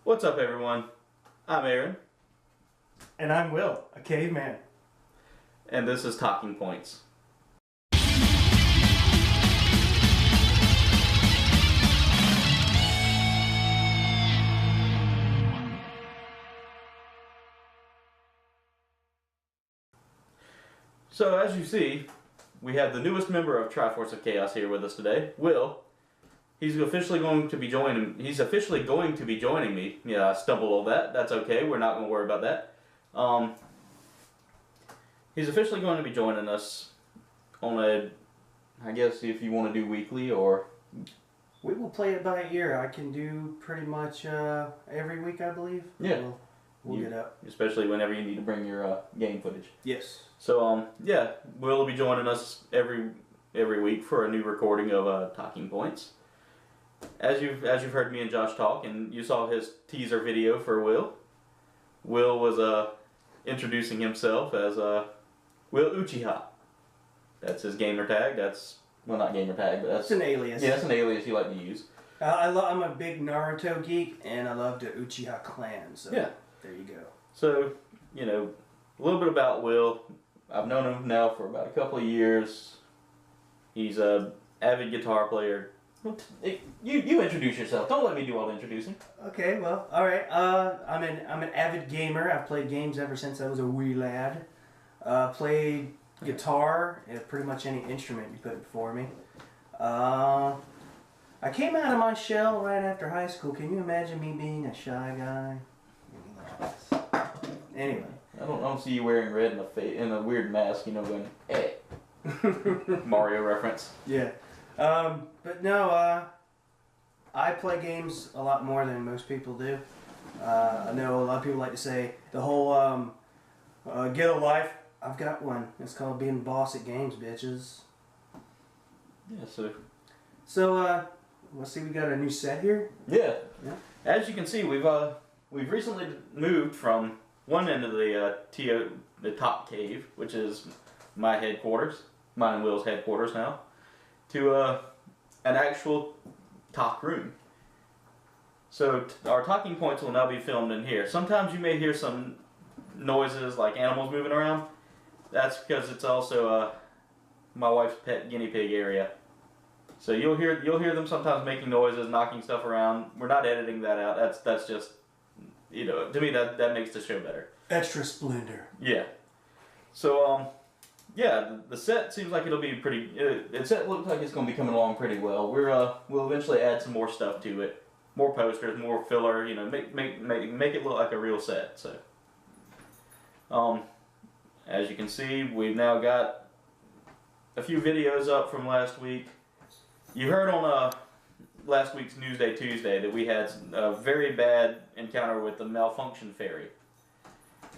What's up, everyone? I'm Aaron. And I'm Will, a caveman. And this is ToCing Points. So, as you see, we have the newest member of Triforce of Chaos here with us today, Will. He's officially going to be joining me. Yeah, I stumbled over that. That's okay. We're not going to worry about that. He's officially going to be joining us on a, I guess if you want to do weekly or... We will play it by ear. I can do pretty much every week, I believe. Yeah. We'll get up. Especially whenever you need to bring your game footage. Yes. So, yeah, Will will be joining us every week for a new recording of ToCing Points. As you've heard me and Josh talk, and you saw his teaser video for Will. Will was introducing himself as Will Uchiha. That's his gamer tag. That's, well, not gamer tag, but that's an alias. Yeah, that's an alias you like to use. I'm a big Naruto geek, and I love the Uchiha clan. So yeah, there you go. So, you know, a little bit about Will. I've known him now for about a couple of years. He's an avid guitar player. You introduce yourself. Don't let me do all the introducing. Okay, well, all right. I'm an avid gamer. I've played games ever since I was a wee lad. Played guitar and pretty much any instrument you put before me. I came out of my shell right after high school. Can you imagine me being a shy guy? Anyway. I don't see you wearing red in a weird mask, you know, going, eh. Mario reference. Yeah. But no, I play games a lot more than most people do. I know a lot of people like to say the whole get a life. I've got one. It's called being boss at games, bitches. Yeah, So, let's see, we got a new set here. Yeah. As you can see, we've recently moved from one end of the top cave, which is my headquarters, mine and Will's headquarters now, to an actual ToC room. So our ToCing Points will now be filmed in here. Sometimes you may hear some noises like animals moving around. That's because it's also my wife's pet guinea pig area. So you'll hear them sometimes making noises, knocking stuff around. We're not editing that out. That's just, you know, to me that makes the show better. Extra splendor. Yeah. So yeah, the set seems like it'll be pretty. The set looks like it's going to be coming along pretty well. We'll eventually add some more stuff to it, more posters, more filler. You know, make it look like a real set. So, as you can see, we've now got a few videos up from last week. You heard on last week's Newsday Tuesday that we had a very bad encounter with the malfunction fairy.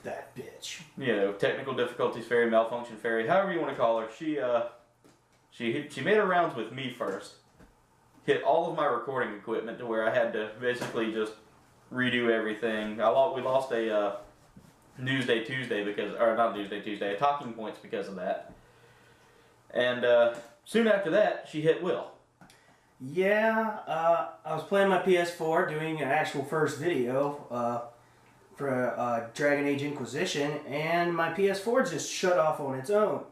That bitch. You know, technical difficulties fairy, malfunction fairy, however you want to call her. She made her rounds with me first. Hit all of my recording equipment to where I had to basically just redo everything. We lost a Newsday Tuesday because, or not Newsday Tuesday, a ToCing Points because of that. And soon after that, she hit Will. Yeah, I was playing my PS4, doing an actual first video for Dragon Age Inquisition, and my PS4 just shut off on its own.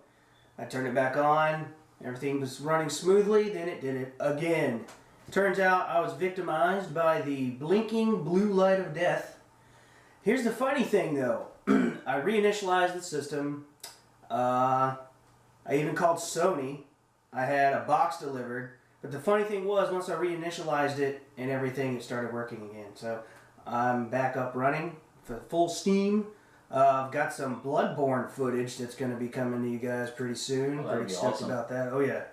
I turned it back on, everything was running smoothly, then it did it again. Turns out I was victimized by the blinking blue light of death. Here's the funny thing though, I reinitialized the system, I even called Sony, I had a box delivered, but the funny thing was once I reinitialized it and everything, it started working again. So I'm back up running for full steam. I've got some Bloodborne footage that's going to be coming to you guys pretty soon. Oh, pretty stoked awesome about that. Oh yeah.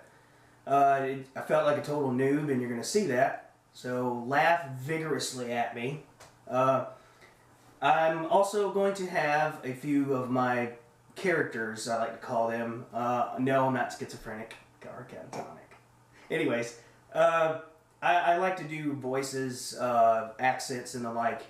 I felt like a total noob, and you're going to see that. So laugh vigorously at me. I'm also going to have a few of my characters, I like to call them. No, I'm not schizophrenic or catatonic. Anyways, I like to do voices, accents, and the like.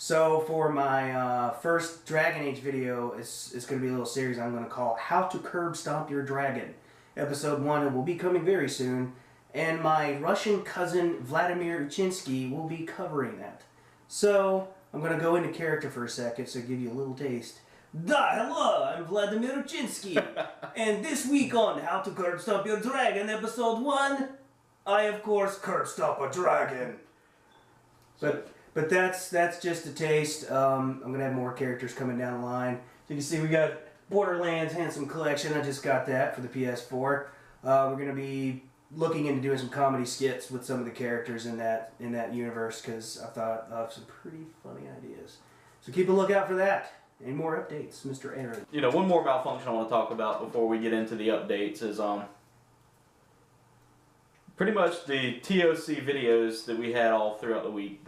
So for my first Dragon Age video, it's going to be a little series I'm going to call How to Curb Stomp Your Dragon. Episode 1 will be coming very soon. And my Russian cousin Vladimir Uchinsky will be covering that. So, I'm going to go into character for a second, so give you a little taste. Hello, I'm Vladimir Uchinsky, and this week on How to Curb Stop Your Dragon, episode 1, I, of course, curb stop a dragon. But that's just a taste. I'm going to have more characters coming down the line. So you can see we got Borderlands Handsome Collection. I just got that for the PS4. We're going to be looking into doing some comedy skits with some of the characters in that universe because I thought of some pretty funny ideas. So keep a lookout for that. Any more updates, Mr. Aaron? You know, one more malfunction I want to talk about before we get into the updates is pretty much the ToC videos that we had all throughout the week.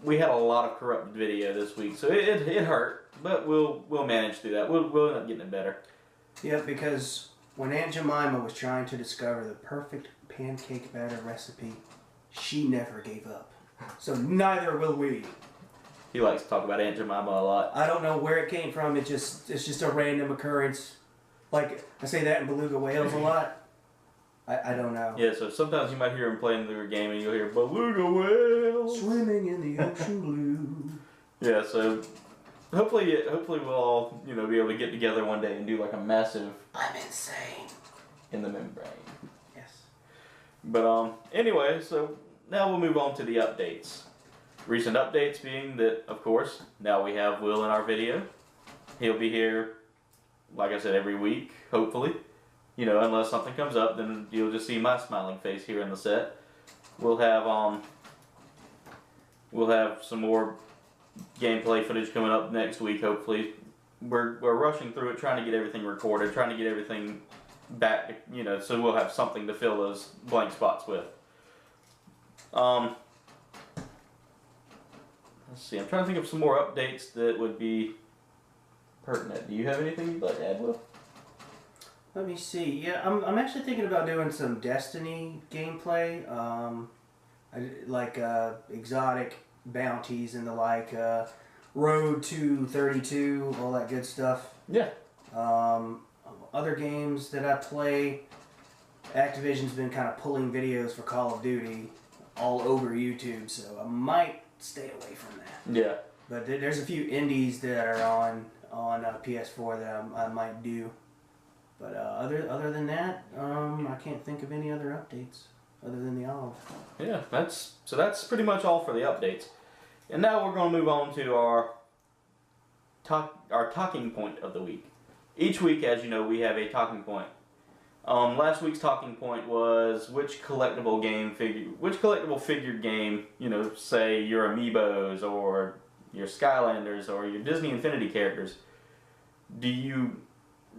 We had a lot of corrupted video this week, so it hurt, but we'll manage through that. We'll end up getting it better. Yeah, because when Aunt Jemima was trying to discover the perfect pancake batter recipe, she never gave up. So neither will we. He likes to talk about Aunt Jemima a lot. I don't know where it came from. It's just a random occurrence. Like, I say that in Beluga Whales a lot. I don't know. Yeah, so sometimes you might hear him playing the game and you'll hear Beluga Whales swimming in the ocean blue. Yeah, so hopefully we'll all, be able to get together one day and do like a massive I'm insane in the membrane. Yes. But anyway, so now we'll move on to the updates. Recent updates being that, of course, now we have Will in our video. He'll be here, like I said, every week, hopefully. Unless something comes up, then you'll just see my smiling face here in the set. We'll have some more gameplay footage coming up next week, hopefully. We're rushing through it, trying to get everything recorded, trying to get everything back, so we'll have something to fill those blank spots with. Let's see, I'm trying to think of some more updates that would be pertinent. Do you have anything you'd like to add, Will? Let me see. Yeah, I'm actually thinking about doing some Destiny gameplay, like exotic bounties and the like, Road to 32, all that good stuff. Yeah. Other games that I play, Activision's been kind of pulling videos for Call of Duty all over YouTube, so I might stay away from that. Yeah. But there's a few indies that are on PS4 that I might do. But other than that, I can't think of any other updates other than the olive. Yeah, that's pretty much all for the updates. And now we're going to move on to our talking point of the week. Each week, as you know, we have a talking point. Last week's talking point was which collectible figured game, say your Amiibos or your Skylanders or your Disney Infinity characters, do you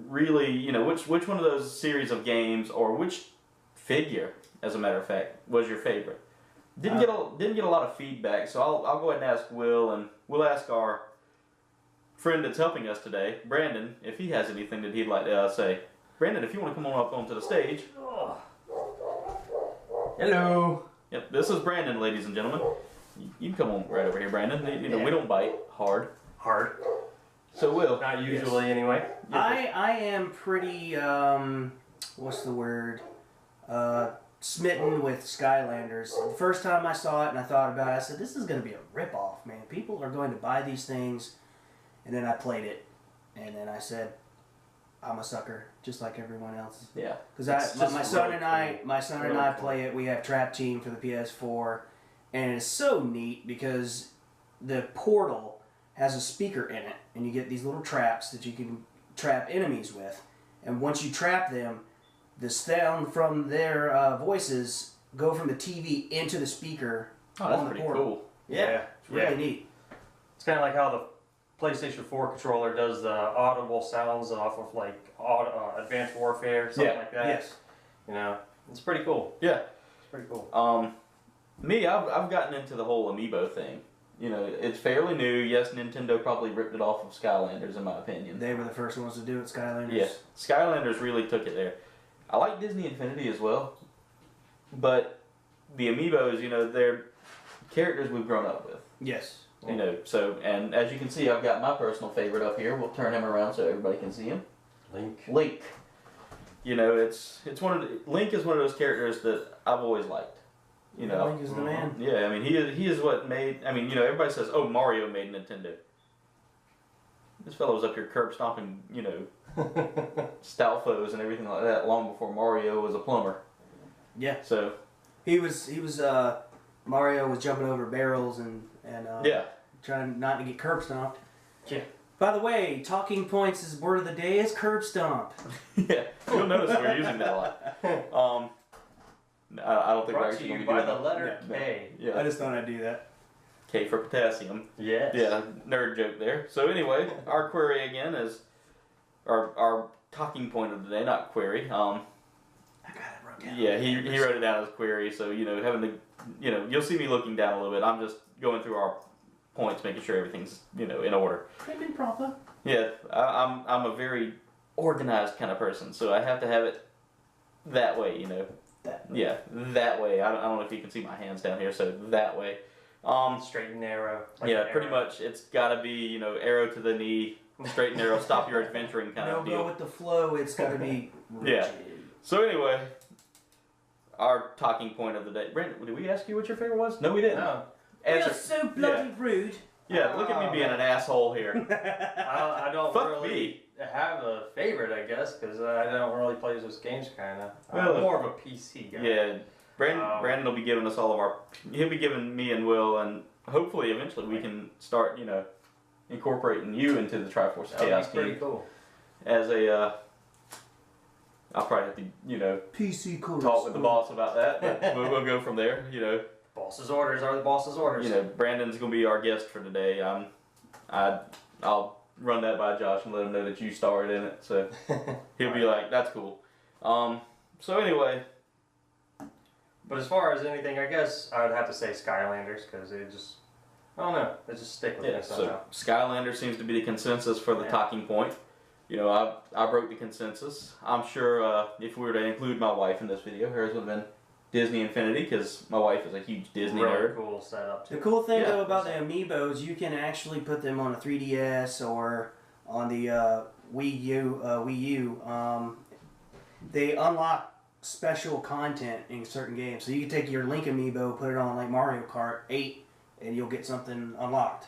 really, which one of those series of games or which figure, as a matter of fact, was your favorite? Didn't get a lot of feedback, so I'll go ahead and ask Will, and we'll ask our friend that's helping us today, Brandon, if he has anything that he'd like to say. Brandon, if you want to come on up onto the stage. Hello. Yep, this is Brandon, ladies and gentlemen. You can come on right over here, Brandon. We don't bite hard. Hard. So Will. Not usually, anyway. I am pretty what's the word? Smitten with Skylanders. The first time I saw it and I thought about it, I said, this is going to be a ripoff, man. People are going to buy these things. And then I played it. And then I said, I'm a sucker, just like everyone else. Yeah. Because my son and I play it. We have Trap Team for the PS4. And it's so neat because the portal has a speaker in it. And you get these little traps that you can trap enemies with. And once you trap them, the sound from their voices go from the TV into the speaker on the portal. Cool. Yeah, it's really neat. It's kind of like how the PlayStation 4 controller does the audible sounds off of like Advanced Warfare, something like that. Yes. It's pretty cool. Yeah. It's pretty cool. Me, I've gotten into the whole Amiibo thing. It's fairly new. Yes, Nintendo probably ripped it off of Skylanders, in my opinion. They were the first ones to do it, Skylanders. Yeah, Skylanders really took it there. I like Disney Infinity as well, but the Amiibos, they're characters we've grown up with. Yes. So, and as you can see, I've got my personal favorite up here. We'll turn him around so everybody can see him. Link. Link is one of those characters that I've always liked. You know, Link is the man. Yeah, I mean, he is what made. I mean, you know, everybody says, "Oh, Mario made Nintendo." This fellow was up here curb stomping, you know, Stalfos and everything like that long before Mario was a plumber. Yeah. So he was Mario was jumping over barrels and yeah, trying not to get curb stomped. Yeah. By the way, ToCing Points' word of the day is curb stomp. yeah. You'll notice we're using that a lot. I don't think we're Brought to actually you going to be by doing the that. letter K. Yeah. I just thought I'd do that. K for potassium. Yes. Yeah, nerd joke there. So anyway, our query again is our talking point of the day, not query. I got it wrote down. Yeah, he wrote it down as query. So you know, having to, you know, you'll see me looking down a little bit. I'm just going through our points, making sure everything's, you know, in order. Prim and proper. Yeah, I'm a very organized kind of person, so I have to have it that way, you know. Yeah, that way. I don't know if you can see my hands down here, so that way. Straight and narrow. Like Yeah, an pretty arrow. much. It's got to be, you know, arrow to the knee, straight and narrow, stop your adventuring kind No of go deal. with the flow. It's got to be rigid. Yeah. So anyway, our talking point of the day. Brent, did we ask you what your favorite was? No, we didn't. No. You're Answer. so bloody rude. Yeah, look at me being an asshole here. I don't Fuck really me. have a favorite, I guess, because I don't really play those games, kind of. Well, I'm more of a PC guy. Yeah, Brandon will be giving us all of our. He'll be giving me and Will, and hopefully eventually we can start, you know, incorporating you into the Triforce That would Chaos be pretty team cool. as a. I'll probably have to, you know, PC cool. talk with the boss about that, but we'll go from there. You know, Boss's orders are the boss's orders. you know, Brandon's gonna be our guest for today. I'll run that by Josh and let him know that you starred in it, so he'll be like, "That's cool." So anyway. But as far as anything, I guess I would have to say Skylanders, because it just, I don't know, it just stick with Yeah, me somehow. so Skylander seems to be the consensus for the Yeah. talking point. You know, I broke the consensus. I'm sure if we were to include my wife in this video, hers would have been Disney Infinity, because my wife is a huge Disney really nerd. cool setup too. The cool thing Yeah. though about the amiibos, you can actually put them on a 3DS or on the Wii U. They unlock special content in certain games. So you can take your Link amiibo, put it on like Mario Kart 8, and you'll get something unlocked.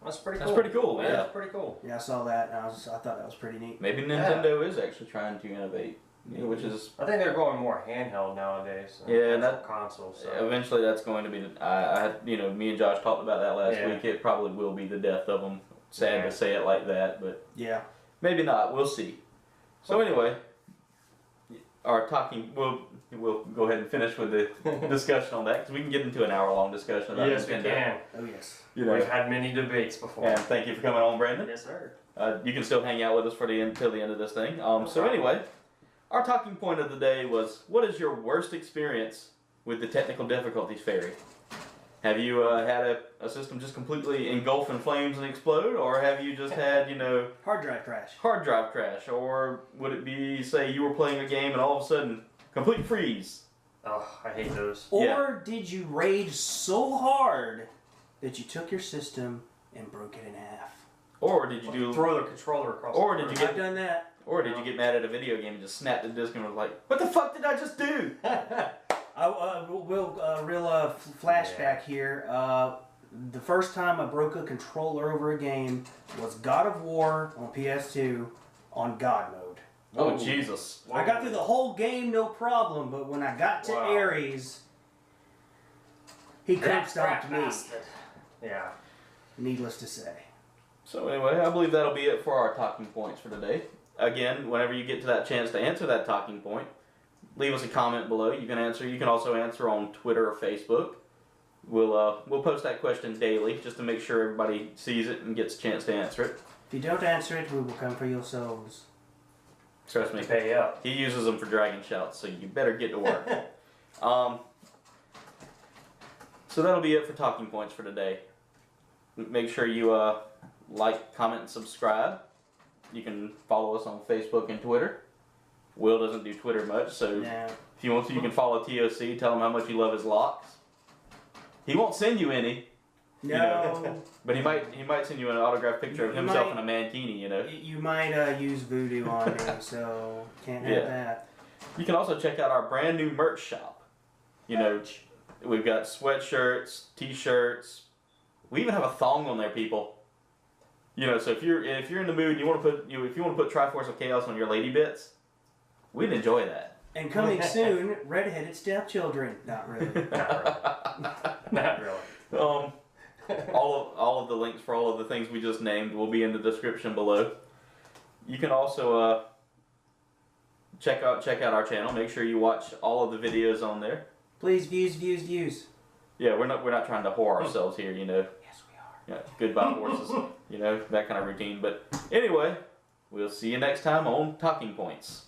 That's pretty cool. That's pretty cool, yeah. That's pretty cool. Yeah, I saw that, and I thought that was pretty neat. Maybe Nintendo is actually trying to innovate, you know, which is I think they're going more handheld nowadays. Yeah, and actual that- consoles. So. eventually that's going to be. I had, you know, me and Josh talked about that last Yeah. week. It probably will be the death of them. Sad Yeah. to say it like that, but Yeah. maybe not. We'll see. So anyway, our talking. We'll go ahead and finish with the discussion on that, because we can get into an hour-long discussion about Yes, we Nintendo. can. Oh yes. You know, We've had many debates before. and thank you for coming on, Brandon. Yes, sir. You can still hang out with us for the end till the end of this thing. So anyway, our talking point of the day was: what is your worst experience with the technical difficulties fairy? Have you had a system just completely engulf in flames and explode, or have you just had, you know, Hard drive crash. hard drive crash, or would it be, say, you were playing a game and all of a sudden complete freeze? Oh, I hate those. Or Yeah. did you rage so hard that you took your system and broke it in half? Or did you do? Throw the controller across. Or the did you room. get- I've done that. Or did you get mad at a video game and just snap the disc and was like, "What the fuck did I just do?" Real flashback here. The first time I broke a controller over a game was God of War on PS2 on God mode. Oh Whoa. Jesus! I got through the whole game no problem, but when I got to Wow. Ares, he curb That stomped me. bastard. Yeah. Needless to say. So anyway, I believe that'll be it for our talking points for today. Again, whenever you get to that chance to answer that talking point, leave us a comment below. You can answer. You can also answer on Twitter or Facebook. We'll post that question daily just to make sure everybody sees it and gets a chance to answer it. If you don't answer it, we will come for your souls. Trust me, Pay up. he uses them for dragon shouts, so you better get to work. So that'll be it for talking points for today. Make sure you like, comment, and subscribe. You can follow us on Facebook and Twitter. Will doesn't do Twitter much, so Now, if you want to, you can follow ToC. Tell him how much you love his locks. He won't send you any, no, but he might send you an autographed picture of He himself might. in a mankini. You know. you might use voodoo on me, so can't have Yeah. that. You can also check out our brand new merch shop. You know, We've got sweatshirts, t-shirts. We even have a thong on there, people. You know, so if you're in the mood, and you want to put if you want to put Triforce of Chaos on your lady bits, we'd enjoy that. And coming soon, redheaded stepchildren. Not really. Not really. All of the links for all of the things we just named will be in the description below. You can also check out our channel. Make sure you watch all of the videos on there. Please, views. Yeah, we're not trying to whore ourselves here, you know. Yes, we are. Yeah, goodbye horses, you know, that kind of routine. But anyway, we'll see you next time on ToCing Points.